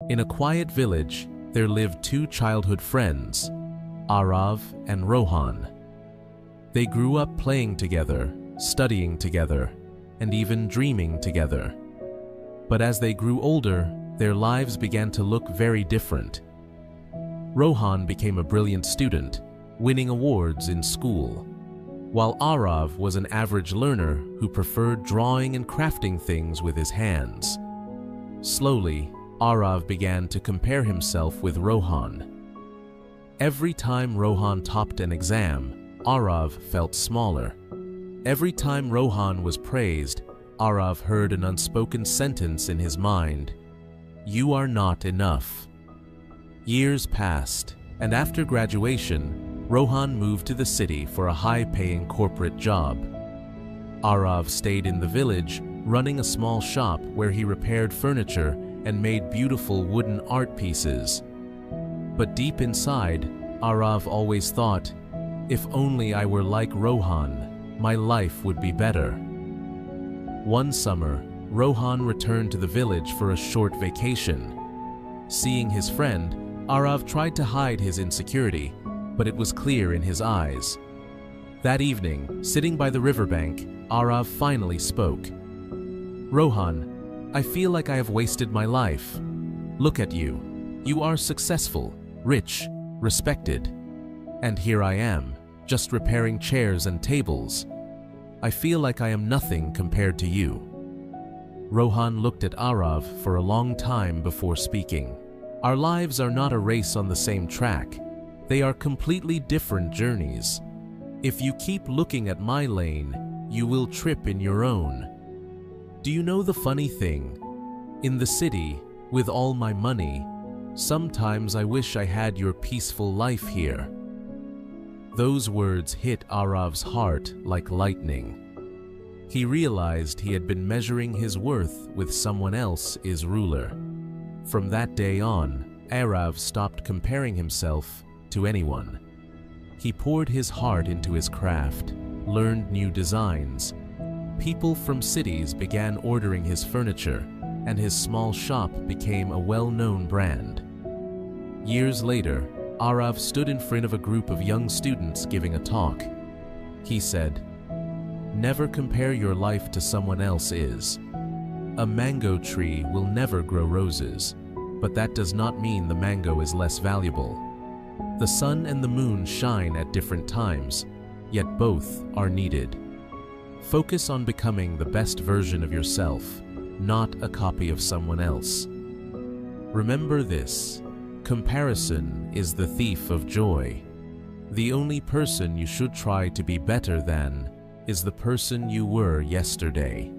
In a quiet village, there lived two childhood friends, Arav and Rohan. They grew up playing together, studying together, and even dreaming together. But as they grew older, their lives began to look very different. Rohan became a brilliant student, winning awards in school, while Arav was an average learner who preferred drawing and crafting things with his hands. Slowly, Arav began to compare himself with Rohan. Every time Rohan topped an exam, Arav felt smaller. Every time Rohan was praised, Arav heard an unspoken sentence in his mind: "You are not enough." Years passed, and after graduation, Rohan moved to the city for a high-paying corporate job. Arav stayed in the village, running a small shop where he repaired furniture and made beautiful wooden art pieces. But deep inside, Arav always thought, "If only I were like Rohan, my life would be better." One summer, Rohan returned to the village for a short vacation. Seeing his friend, Arav tried to hide his insecurity, but it was clear in his eyes. That evening, sitting by the riverbank, Arav finally spoke. "Rohan, I feel like I have wasted my life. Look at you. You are successful, rich, respected. And here I am, just repairing chairs and tables. I feel like I am nothing compared to you." Rohan looked at Arav for a long time before speaking. "Our lives are not a race on the same track. They are completely different journeys. If you keep looking at my lane, you will trip in your own. Do you know the funny thing? In the city, with all my money, sometimes I wish I had your peaceful life here." Those words hit Arav's heart like lightning. He realized he had been measuring his worth with someone else's ruler. From that day on, Arav stopped comparing himself to anyone. He poured his heart into his craft, learned new designs. People from cities began ordering his furniture, and his small shop became a well-known brand. Years later, Arav stood in front of a group of young students giving a talk. He said, "Never compare your life to someone else's. A mango tree will never grow roses, but that does not mean the mango is less valuable. The sun and the moon shine at different times, yet both are needed. Focus on becoming the best version of yourself, not a copy of someone else. Remember this: comparison is the thief of joy. The only person you should try to be better than is the person you were yesterday."